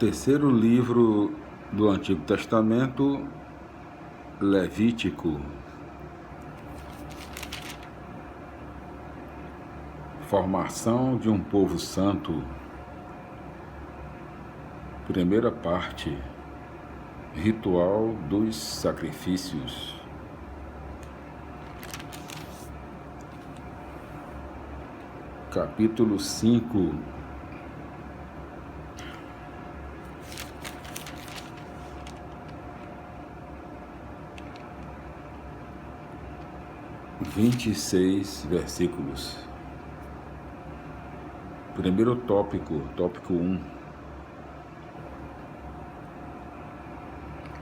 Terceiro livro do Antigo Testamento, Levítico. Formação de um povo santo. Primeira parte, ritual dos sacrifícios. Capítulo 5. Vinte e 26 versículos. Primeiro tópico 1.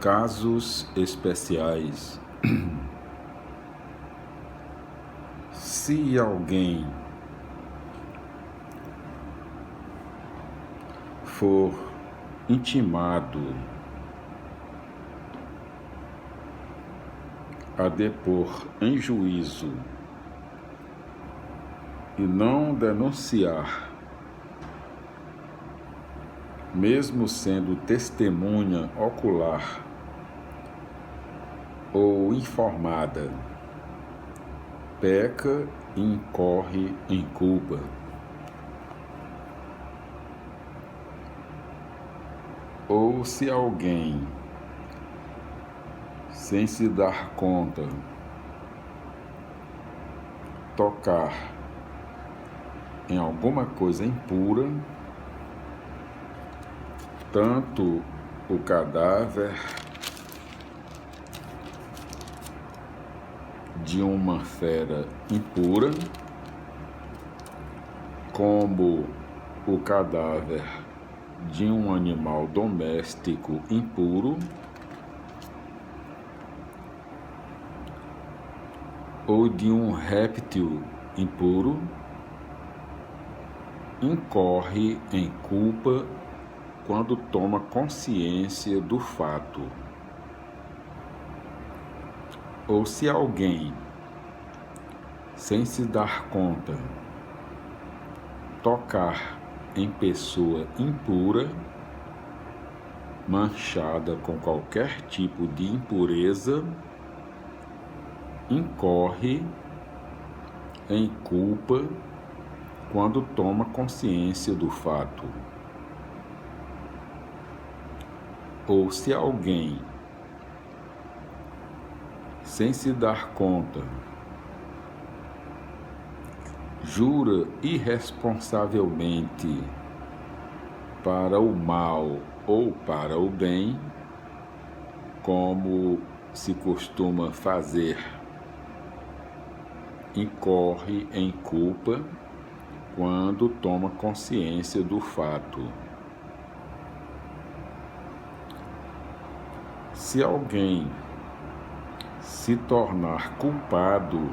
Casos especiais. Se alguém for intimado a depor em juízo e não denunciar, mesmo sendo testemunha ocular ou informada, peca e incorre em culpa. Ou se alguém, sem se dar conta, tocar em alguma coisa impura, tanto o cadáver de uma fera impura, como o cadáver de um animal doméstico impuro, ou de um réptil impuro, incorre em culpa quando toma consciência do fato. Ou se alguém, sem se dar conta, tocar em pessoa impura, manchada com qualquer tipo de impureza, incorre em culpa quando toma consciência do fato. Ou se alguém, sem se dar conta, jura irresponsavelmente para o mal ou para o bem, como se costuma fazer, incorre em culpa quando toma consciência do fato. Se alguém se tornar culpado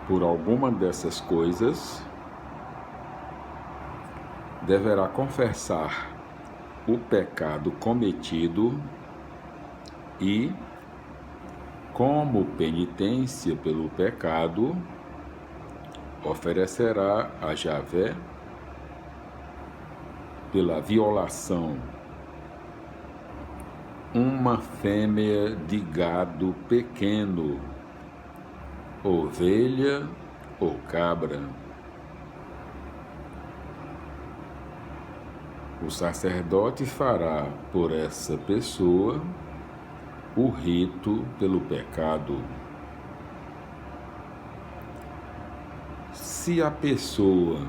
por alguma dessas coisas, deverá confessar o pecado cometido e, como penitência pelo pecado, oferecerá a Javé, pela violação, uma fêmea de gado pequeno, ovelha ou cabra. O sacerdote fará por essa pessoa o rito pelo pecado. Se a pessoa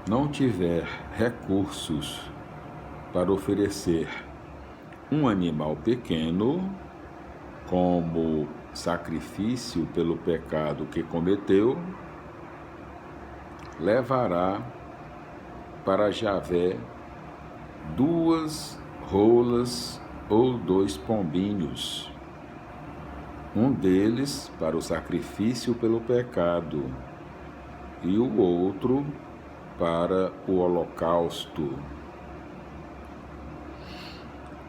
não tiver recursos para oferecer um animal pequeno como sacrifício pelo pecado que cometeu, levará para Javé 2 rolas ou 2 pombinhos, um deles para o sacrifício pelo pecado e o outro para o holocausto.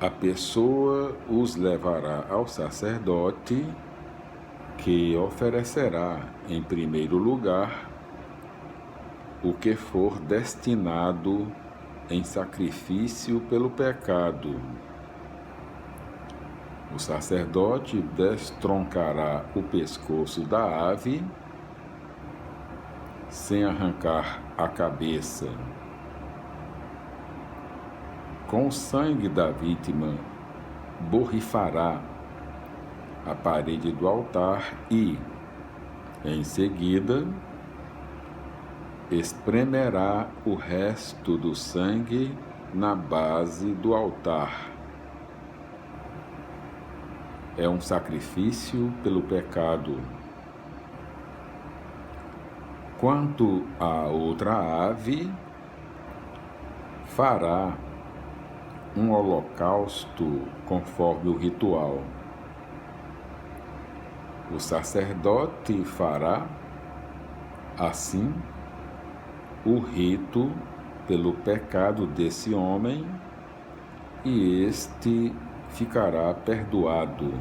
A pessoa os levará ao sacerdote, que oferecerá, em primeiro lugar, o que for destinado em sacrifício pelo pecado. O sacerdote destroncará o pescoço da ave sem arrancar a cabeça. Com o sangue da vítima, borrifará a parede do altar e, em seguida, espremerá o resto do sangue na base do altar. É um sacrifício pelo pecado. Quanto à outra ave, fará um holocausto conforme o ritual. O sacerdote fará, assim, o rito pelo pecado desse homem, e este ficará perdoado.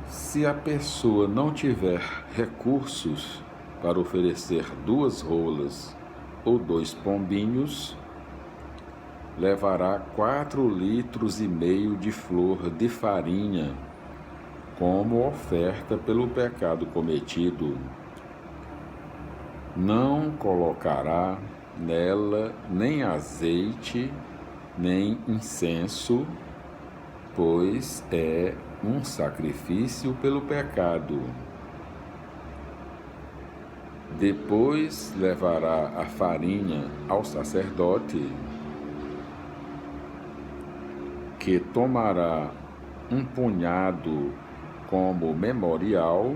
Se a pessoa não tiver recursos para oferecer 2 rolas ou 2 pombinhos, levará 4,5 litros de flor de farinha como oferta pelo pecado cometido. Não colocará nela nem azeite, nem incenso, pois é um sacrifício pelo pecado. Depois levará a farinha ao sacerdote, que tomará um punhado como memorial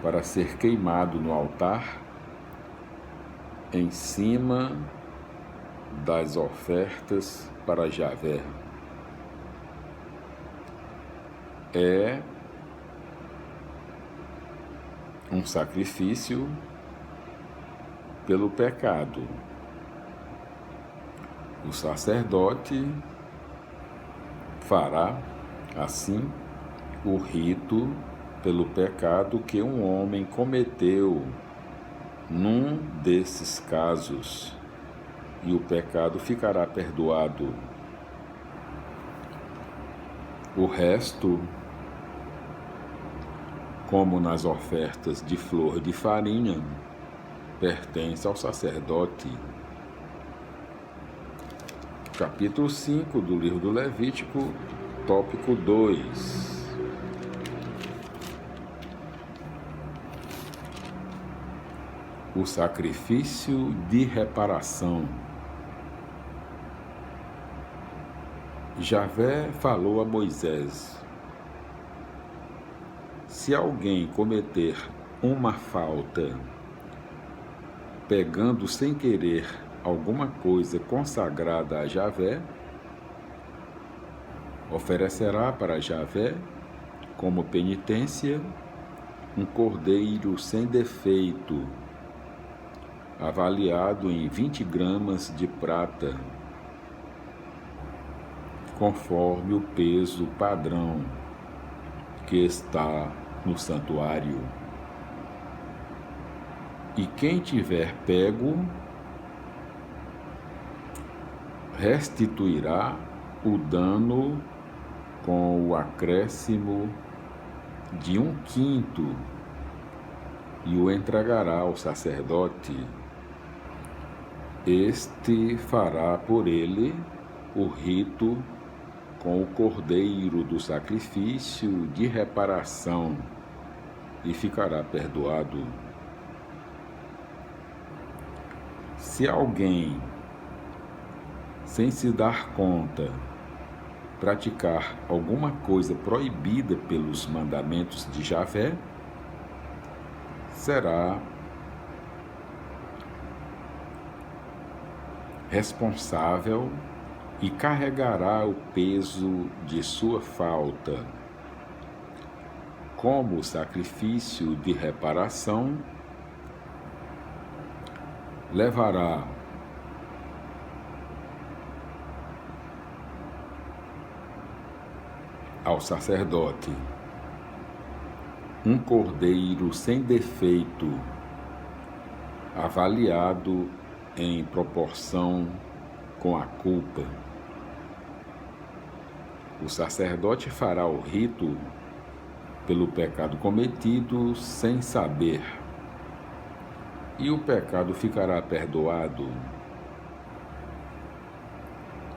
para ser queimado no altar, em cima das ofertas para Javé. É um sacrifício pelo pecado. O sacerdote fará, assim, o rito pelo pecado que um homem cometeu num desses casos, e o pecado ficará perdoado. O resto, como nas ofertas de flor de farinha, pertence ao sacerdote. Capítulo 5 do livro do Levítico, tópico 2. O sacrifício de reparação. Javé falou a Moisés: se alguém cometer uma falta, pegando sem querer alguma coisa consagrada a Javé, oferecerá para Javé, como penitência, um cordeiro sem defeito, avaliado em 20 gramas de prata, conforme o peso padrão que está no santuário. E quem tiver pego, restituirá o dano com o acréscimo de 1/5 e o entregará ao sacerdote. Este fará por ele o rito com o cordeiro do sacrifício de reparação e ficará perdoado. Se alguém, sem se dar conta, praticar alguma coisa proibida pelos mandamentos de Javé, será responsável e carregará o peso de sua falta. Como sacrifício de reparação, levará ao sacerdote um cordeiro sem defeito, avaliado em proporção com a culpa. O sacerdote fará o rito pelo pecado cometido sem saber, e o pecado ficará perdoado.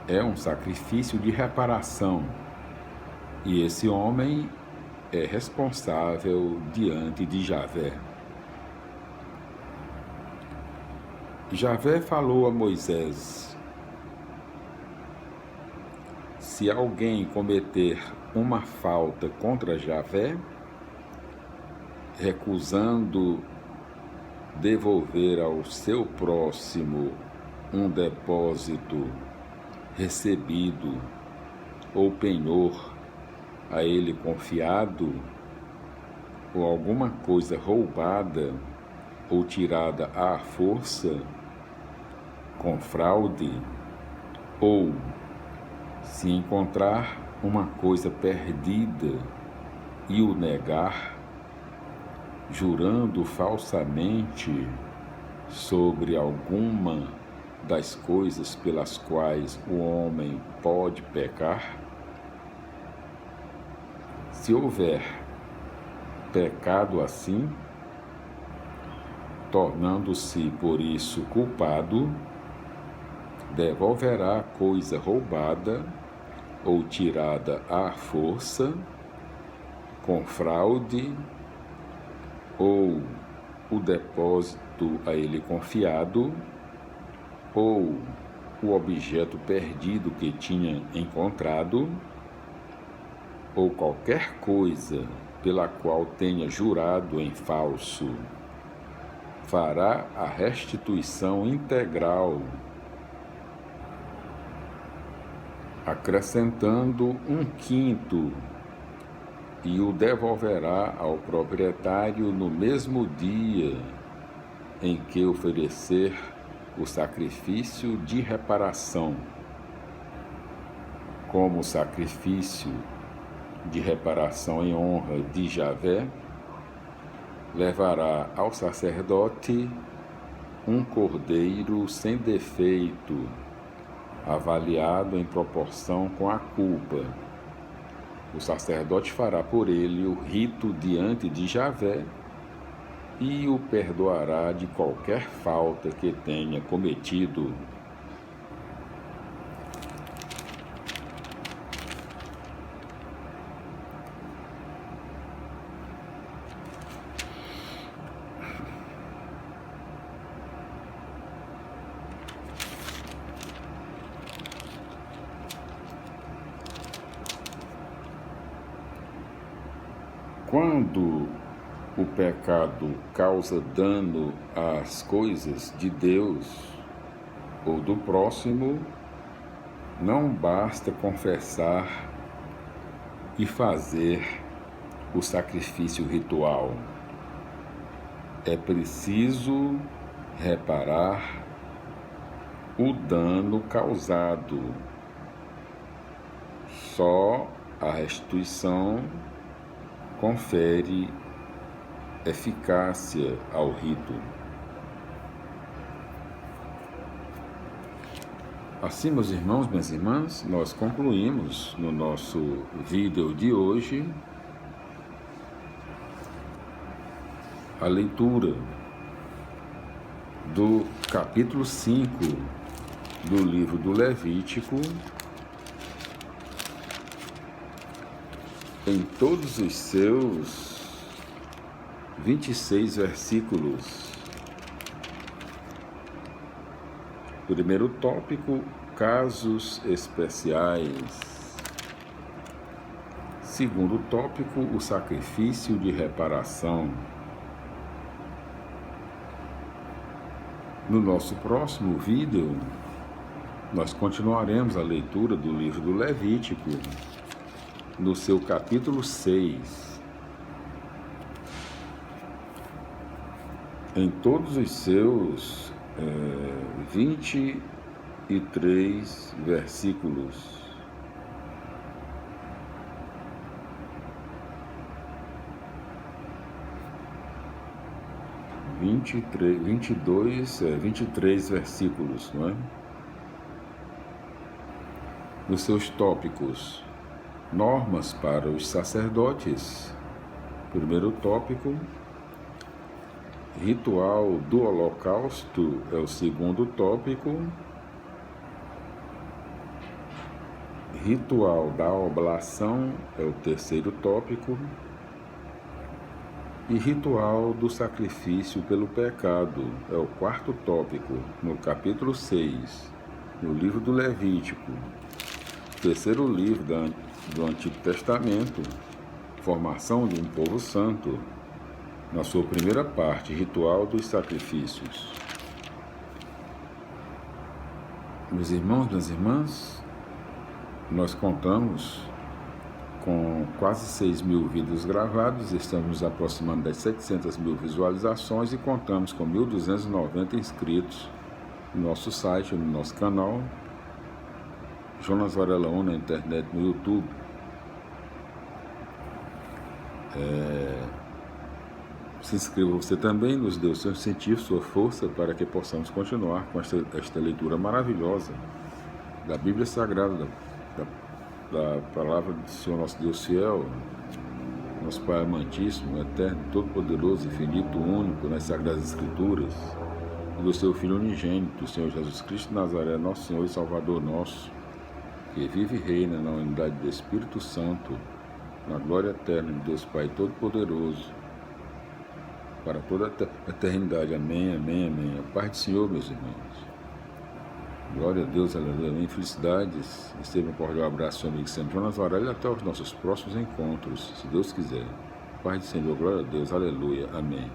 É um sacrifício de reparação, e esse homem é responsável diante de Javé. Javé falou a Moisés: se alguém cometer uma falta contra Javé, recusando devolver ao seu próximo um depósito recebido ou penhor a ele confiado, ou alguma coisa roubada ou tirada à força, com fraude, ou se encontrar uma coisa perdida e o negar, jurando falsamente sobre alguma das coisas pelas quais o homem pode pecar, se houver pecado assim, tornando-se por isso culpado, devolverá a coisa roubada ou tirada à força, com fraude, ou o depósito a ele confiado, ou o objeto perdido que tinha encontrado, ou qualquer coisa pela qual tenha jurado em falso, fará a restituição integral, acrescentando 1/5, e o devolverá ao proprietário no mesmo dia em que oferecer o sacrifício de reparação. Como sacrifício de reparação em honra de Javé, levará ao sacerdote um cordeiro sem defeito, avaliado em proporção com a culpa. O sacerdote fará por ele o rito diante de Javé e o perdoará de qualquer falta que tenha cometido. Quando o pecado causa dano às coisas de Deus ou do próximo, não basta confessar e fazer o sacrifício ritual. É preciso reparar o dano causado. Só a restituição confere eficácia ao rito. Assim, meus irmãos, minhas irmãs, nós concluímos no nosso vídeo de hoje a leitura do capítulo 5 do livro do Levítico, em todos os seus 26 versículos. Primeiro tópico, casos especiais. Segundo tópico, o sacrifício de reparação. No nosso próximo vídeo, nós continuaremos a leitura do livro do Levítico, no seu capítulo 6, em todos os seus 23 versículos. 23 versículos, não é? Nos seus tópicos, normas para os sacerdotes. Primeiro tópico, ritual do holocausto é o segundo tópico, ritual da oblação é o terceiro tópico, e ritual do sacrifício pelo pecado é o quarto tópico, no capítulo 6, no livro do Levítico, terceiro livro do Antigo Testamento, formação de um povo santo, na sua primeira parte, ritual dos sacrifícios. Meus irmãos, minhas irmãs, nós contamos com quase 6 mil vídeos gravados, estamos nos aproximando das 700 mil visualizações e contamos com 1.290 inscritos no nosso site, no nosso canal, Jonas Varela 1 na internet, no YouTube. Se inscreva você também, nos dê o seu incentivo, sua força, para que possamos continuar com esta leitura maravilhosa da Bíblia Sagrada, da palavra do Senhor nosso Deus fiel, nosso Pai amantíssimo, eterno, todo-poderoso, infinito, único, nas Sagradas Escrituras, e do seu Filho unigênito, o Senhor Jesus Cristo de Nazaré, nosso Senhor e Salvador nosso, que vive e reina na unidade do Espírito Santo, na glória eterna de Deus Pai Todo-Poderoso, para toda a eternidade. Amém, amém, amém. A paz do Senhor, meus irmãos. Glória a Deus, aleluia, amém. Felicidades. Esteve um cordial abraço, seu amigo sempre Jonas Varela, e até os nossos próximos encontros, se Deus quiser. Paz do Senhor, glória a Deus, aleluia, amém.